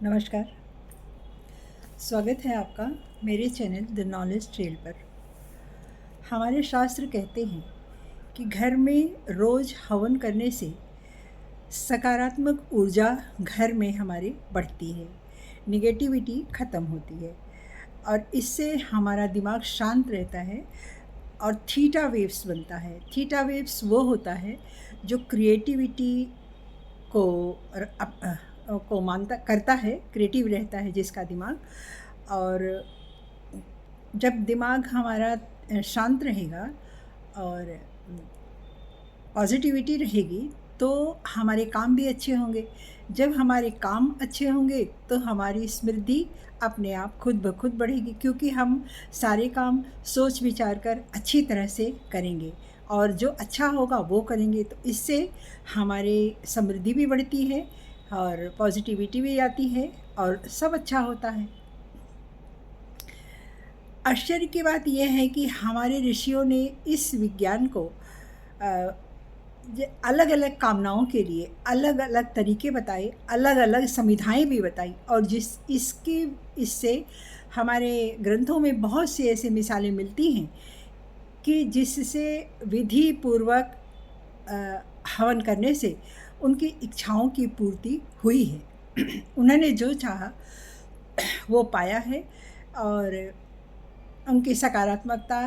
नमस्कार। स्वागत है आपका मेरे चैनल द नॉलेज ट्रेल पर। हमारे शास्त्र कहते हैं कि घर में रोज़ हवन करने से सकारात्मक ऊर्जा घर में हमारे बढ़ती है, निगेटिविटी ख़त्म होती है और इससे हमारा दिमाग शांत रहता है और थीटा वेव्स बनता है। थीटा वेव्स वो होता है जो क्रिएटिविटी को को मानता करता है, क्रिएटिव रहता है जिसका दिमाग। और जब दिमाग हमारा शांत रहेगा और पॉजिटिविटी रहेगी तो हमारे काम भी अच्छे होंगे। जब हमारे काम अच्छे होंगे तो हमारी स्मृति अपने आप खुद ब खुद बढ़ेगी, क्योंकि हम सारे काम सोच विचार कर अच्छी तरह से करेंगे और जो अच्छा होगा वो करेंगे। तो इससे हमारे समृद्धि भी बढ़ती है और पॉजिटिविटी भी आती है और सब अच्छा होता है। आश्चर्य की बात यह है कि हमारे ऋषियों ने इस विज्ञान को अलग अलग कामनाओं के लिए अलग अलग तरीके बताए, अलग अलग संविधाएं भी बताई और इससे हमारे ग्रंथों में बहुत सी ऐसी मिसालें मिलती हैं कि जिससे विधि पूर्वक हवन करने से उनकी इच्छाओं की पूर्ति हुई है। उन्होंने जो चाहा वो पाया है और उनकी सकारात्मकता,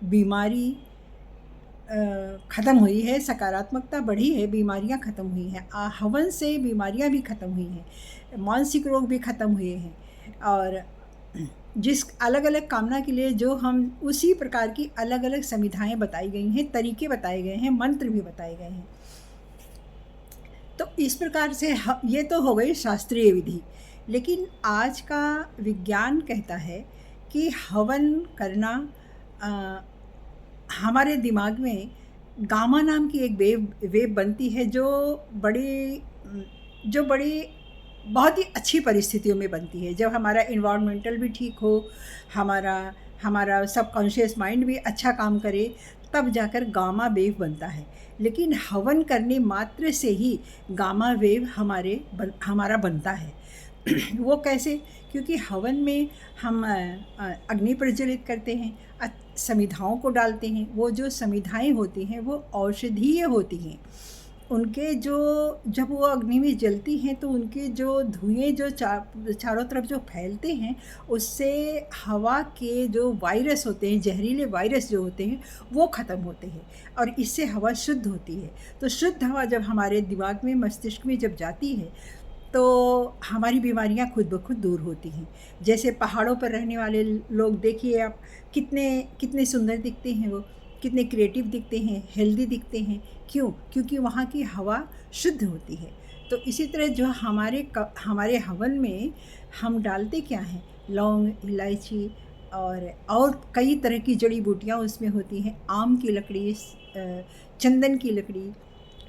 बीमारी ख़त्म हुई है, सकारात्मकता बढ़ी है, बीमारियां ख़त्म हुई हैं। हवन से बीमारियां भी ख़त्म हुई हैं, मानसिक रोग भी ख़त्म हुए हैं। और जिस अलग अलग कामना के लिए जो हम उसी प्रकार की अलग अलग संविधाएं बताई गई हैं, तरीके बताए गए हैं, मंत्र भी बताए गए हैं। तो इस प्रकार से ये तो हो गई शास्त्रीय विधि। लेकिन आज का विज्ञान कहता है कि हवन करना हमारे दिमाग में गामा नाम की एक वेव बनती है जो बड़ी बहुत ही अच्छी परिस्थितियों में बनती है। जब हमारा इन्वायरमेंटल भी ठीक हो, हमारा सबकॉन्शियस माइंड भी अच्छा काम करे, तब जाकर गामा वेव बनता है। लेकिन हवन करने मात्र से ही गामा वेव हमारा बनता है। वो कैसे? क्योंकि हवन में हम अग्नि प्रज्वलित करते हैं, समिधाओं को डालते हैं। वो जो समिधाएं होती हैं वो औषधीय होती हैं। उनके जब वो अग्नि में जलती हैं तो उनके जो धुएं जो चारों तरफ जो फैलते हैं, उससे हवा के जो वायरस होते हैं, जहरीले वायरस जो होते हैं, वो ख़त्म होते हैं और इससे हवा शुद्ध होती है। तो शुद्ध हवा जब हमारे दिमाग में, मस्तिष्क में जब जाती है तो हमारी बीमारियां खुद ब खुद दूर होती हैं। जैसे पहाड़ों पर रहने वाले लोग देखिए आप, कितने सुंदर दिखते हैं, वो कितने क्रिएटिव दिखते हैं, हेल्दी दिखते हैं। क्यों? क्योंकि वहाँ की हवा शुद्ध होती है। तो इसी तरह जो हमारे हवन में हम डालते क्या हैं, लौंग, इलायची और कई तरह की जड़ी बूटियाँ उसमें होती हैं। आम की लकड़ी, चंदन की लकड़ी,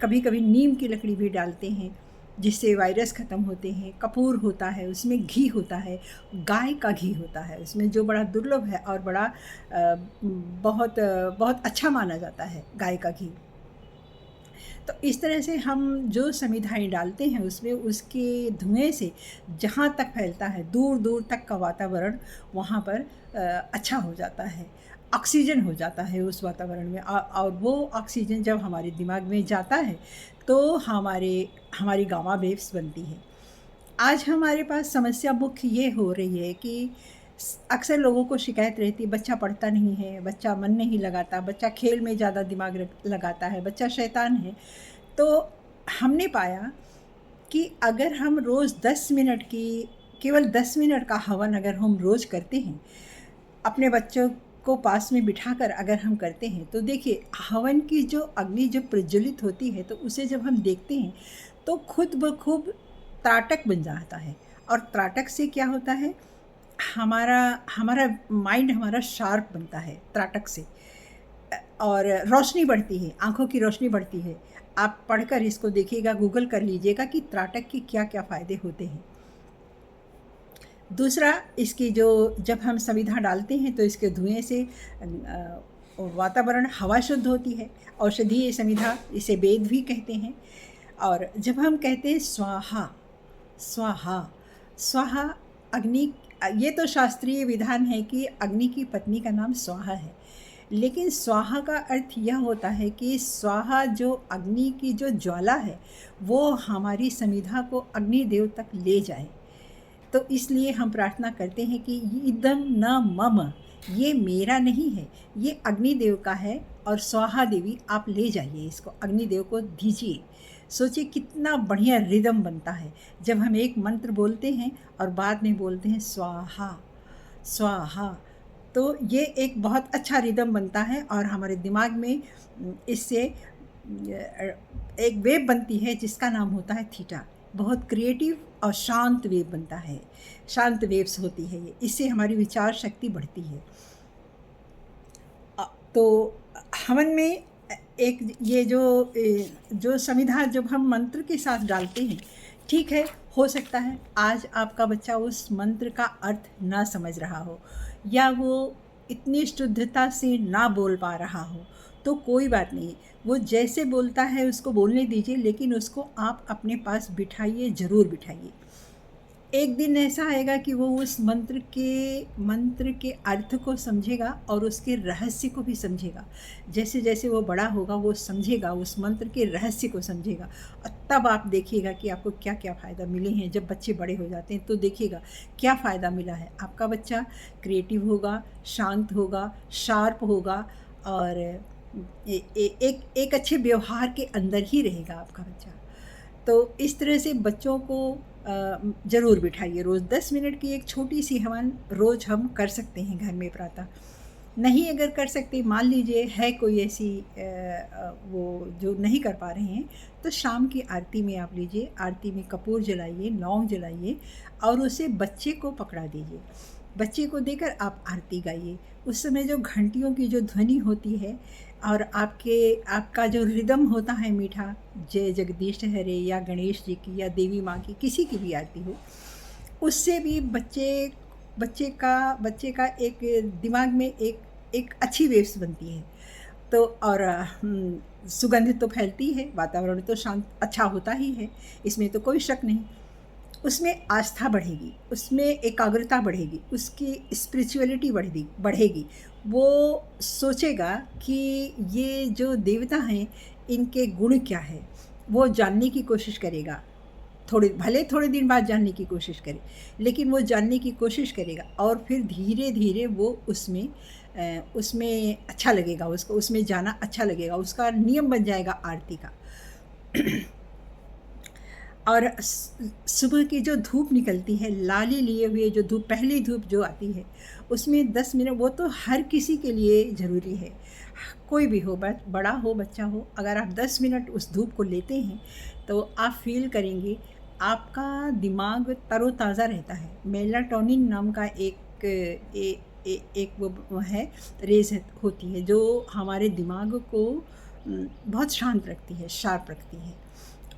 कभी कभी नीम की लकड़ी भी डालते हैं जिससे वायरस ख़त्म होते हैं। कपूर होता है, उसमें घी होता है, गाय का घी होता है उसमें, जो बड़ा दुर्लभ है और बड़ा बहुत अच्छा माना जाता है गाय का घी। तो इस तरह से हम जो समिधाएँ डालते हैं उसमें, उसके धुएँ से जहाँ तक फैलता है, दूर दूर तक का वातावरण वहाँ पर अच्छा हो जाता है, ऑक्सीजन हो जाता है उस वातावरण में। और वो ऑक्सीजन जब हमारे दिमाग में जाता है तो हमारी गामा वेव्स बनती है। आज हमारे पास समस्या मुख्य ये हो रही है कि अक्सर लोगों को शिकायत रहती है, बच्चा पढ़ता नहीं है, बच्चा मन नहीं लगाता, बच्चा खेल में ज़्यादा दिमाग लगाता है, बच्चा शैतान है। तो हमने पाया कि अगर हम रोज़ 10 मिनट की, केवल 10 मिनट का हवन अगर हम रोज़ करते हैं, अपने बच्चों को पास में बिठाकर अगर हम करते हैं, तो देखिए हवन की जो अग्नि जब प्रज्वलित होती है तो उसे जब हम देखते हैं तो खुद ब खुद त्राटक बन जाता है। और त्राटक से क्या होता है, हमारा हमारा माइंड हमारा शार्प बनता है त्राटक से, और रोशनी बढ़ती है, आँखों की रोशनी बढ़ती है। आप पढ़कर इसको देखिएगा, गूगल कर लीजिएगा कि त्राटक के क्या क्या फ़ायदे होते हैं। दूसरा, इसकी जब हम समिधा डालते हैं तो इसके धुएं से वातावरण, हवा शुद्ध होती है। औषधीय समिधा, इसे वेद भी कहते हैं। और जब हम कहते हैं स्वाहा स्वाहा, स्वाहा अग्नि, ये तो शास्त्रीय विधान है कि अग्नि की पत्नी का नाम स्वाहा है, लेकिन स्वाहा का अर्थ यह होता है कि स्वाहा जो अग्नि की जो ज्वाला है वो हमारी समिधा को अग्निदेव तक ले जाए। तो इसलिए हम प्रार्थना करते हैं कि इदम न मम, ये मेरा नहीं है, ये अग्निदेव का है, और स्वाहा देवी आप ले जाइए, इसको अग्निदेव को दीजिए। सोचिए कितना बढ़िया रिदम बनता है जब हम एक मंत्र बोलते हैं और बाद में बोलते हैं स्वाहा स्वाहा। तो ये एक बहुत अच्छा रिदम बनता है और हमारे दिमाग में इससे एक वेव बनती है जिसका नाम होता है थीटा। बहुत क्रिएटिव और शांत वेव बनता है, शांत वेव्स होती है ये, इससे हमारी विचार शक्ति बढ़ती है। तो हवन में एक ये जो समिधा जब हम मंत्र के साथ डालते हैं, ठीक है, हो सकता है आज आपका बच्चा उस मंत्र का अर्थ ना समझ रहा हो या वो इतनी शुद्धता से ना बोल पा रहा हो, तो कोई बात नहीं, वो जैसे बोलता है उसको बोलने दीजिए, लेकिन उसको आप अपने पास बिठाइए, ज़रूर बिठाइए। एक दिन ऐसा आएगा कि वो उस मंत्र के अर्थ को समझेगा और उसके रहस्य को भी समझेगा। जैसे जैसे वो बड़ा होगा वो समझेगा, उस मंत्र के रहस्य को समझेगा, और तब आप देखिएगा कि आपको क्या क्या फ़ायदा मिले हैं। जब बच्चे बड़े हो जाते हैं तो देखिएगा क्या फ़ायदा मिला है। आपका बच्चा क्रिएटिव होगा, शांत होगा, शार्प होगा, और एक अच्छे व्यवहार के अंदर ही रहेगा आपका बच्चा। तो इस तरह से बच्चों को ज़रूर बिठाइए। रोज़ 10 मिनट की एक छोटी सी हवन रोज़ हम कर सकते हैं घर में प्रातः। नहीं अगर कर सकते, मान लीजिए है कोई ऐसी वो जो नहीं कर पा रहे हैं, तो शाम की आरती में आप लीजिए, आरती में कपूर जलाइए, लौंग जलाइए और उसे बच्चे को पकड़ा दीजिए। बच्चे को देकर आप आरती गाइए। उस समय जो घंटियों की जो ध्वनि होती है और आपका जो रिदम होता है मीठा, जय जगदीश हरे या गणेश जी की या देवी माँ की, किसी की भी आरती हो, उससे भी बच्चे का एक दिमाग में एक अच्छी वेव्स बनती है। तो और सुगंध तो फैलती है, वातावरण तो शांत अच्छा होता ही है, इसमें तो कोई शक नहीं। उसमें आस्था बढ़ेगी, उसमें एकाग्रता बढ़ेगी, उसकी स्पिरिचुअलिटी बढ़ेगी। वो सोचेगा कि ये जो देवता हैं इनके गुण क्या है, वो जानने की कोशिश करेगा। थोड़े दिन बाद जानने की कोशिश करे, लेकिन वो जानने की कोशिश करेगा और फिर धीरे धीरे वो उसमें अच्छा लगेगा, उसको उसमें जाना अच्छा लगेगा, उसका नियम बन जाएगा आरती का। और सुबह की जो धूप निकलती है, लाली लिए हुए जो धूप, पहली धूप जो आती है, उसमें 10 मिनट, वो तो हर किसी के लिए ज़रूरी है। कोई भी हो, बड़ा हो बच्चा हो, अगर आप 10 मिनट उस धूप को लेते हैं तो आप फील करेंगे आपका दिमाग तरोताज़ा रहता है। मेलाटोनिन नाम का एक वो है, रेज होती है जो हमारे दिमाग को बहुत शांत रखती है, शार्प रखती है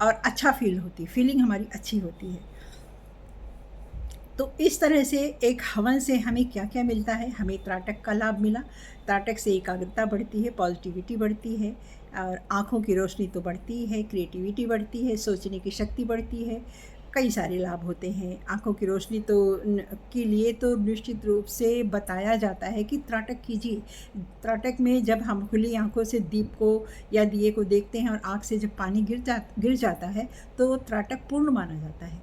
और अच्छा फीलिंग हमारी अच्छी होती है। तो इस तरह से एक हवन से हमें क्या क्या मिलता है। हमें त्राटक का लाभ मिला। त्राटक से एकाग्रता बढ़ती है, पॉजिटिविटी बढ़ती है और आँखों की रोशनी तो बढ़ती ही है, क्रिएटिविटी बढ़ती है, सोचने की शक्ति बढ़ती है, कई सारे लाभ होते हैं। आँखों की रोशनी के लिए तो निश्चित रूप से बताया जाता है कि त्राटक कीजिए। त्राटक में जब हम खुली आँखों से दीप को या दिए को देखते हैं और आँख से जब पानी गिर जाता है तो त्राटक पूर्ण माना जाता है।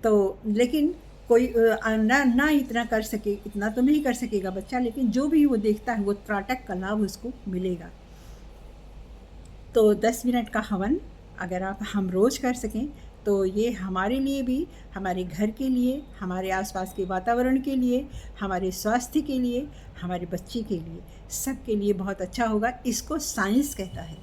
तो लेकिन कोई ना इतना कर सके, इतना तो नहीं कर सकेगा बच्चा, लेकिन जो भी वो देखता है वो त्राटक का लाभ उसको मिलेगा। तो 10 मिनट का हवन अगर हम रोज़ कर सकें तो ये हमारे लिए भी, हमारे घर के लिए, हमारे आसपास के वातावरण के लिए, हमारे स्वास्थ्य के लिए, हमारे बच्चे के लिए, सब के लिए बहुत अच्छा होगा। इसको साइंस कहता है,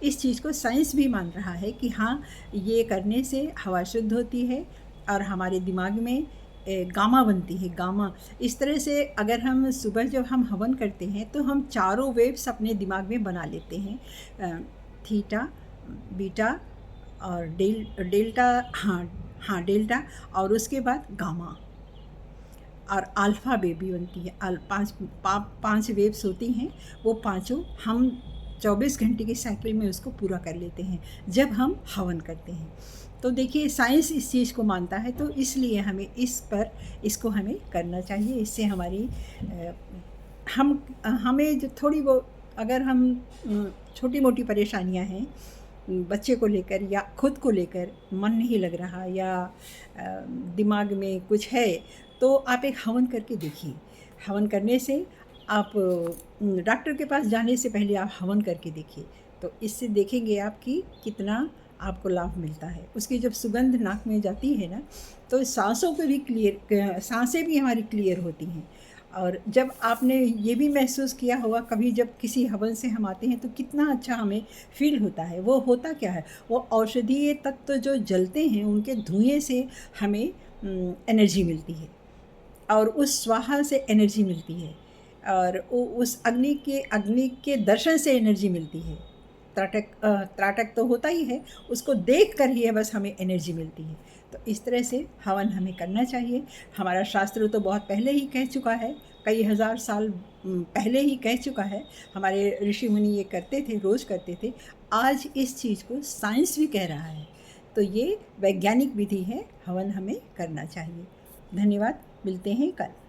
इस चीज़ को साइंस भी मान रहा है कि हाँ, ये करने से हवा शुद्ध होती है और हमारे दिमाग में गामा बनती है, गामा। इस तरह से अगर हम सुबह जब हम हवन करते हैं तो हम चारों वेव्स अपने दिमाग में बना लेते हैं, थीटा, बीटा और डेल्टा, हाँ डेल्टा, और उसके बाद गामा और अल्फ़ा वेव भी बनती है। पांच वेव्स होती हैं, वो पांचों हम 24 घंटे की साइकिल में उसको पूरा कर लेते हैं जब हम हवन करते हैं। तो देखिए साइंस इस चीज़ को मानता है, तो इसलिए हमें इसको हमें करना चाहिए। इससे हमारी हमें जो थोड़ी वो अगर हम छोटी मोटी परेशानियां हैं बच्चे को लेकर या खुद को लेकर, मन नहीं लग रहा या दिमाग में कुछ है, तो आप एक हवन करके देखिए। हवन करने से आप डॉक्टर के पास जाने से पहले आप हवन करके देखिए, तो इससे देखेंगे आप कि कितना आपको लाभ मिलता है। उसकी जब सुगंध नाक में जाती है ना, तो सांसों पे भी सांसें भी हमारी क्लियर होती हैं। और जब आपने ये भी महसूस किया होगा कभी, जब किसी हवन से हम आते हैं तो कितना अच्छा हमें फील होता है। वो होता क्या है, वो औषधीय तत्व जो जलते हैं उनके धुएं से हमें एनर्जी मिलती है, और उस स्वाहा से एनर्जी मिलती है, और उस अग्नि के दर्शन से एनर्जी मिलती है। त्राटक तो होता ही है, उसको देख कर ही है बस हमें एनर्जी मिलती है। तो इस तरह से हवन हमें करना चाहिए। हमारा शास्त्र तो बहुत पहले ही कह चुका है, कई हज़ार साल पहले ही कह चुका है। हमारे ऋषि मुनि ये करते थे, रोज़ करते थे। आज इस चीज़ को साइंस भी कह रहा है, तो ये वैज्ञानिक विधि है, हवन हमें करना चाहिए। धन्यवाद, मिलते हैं कल।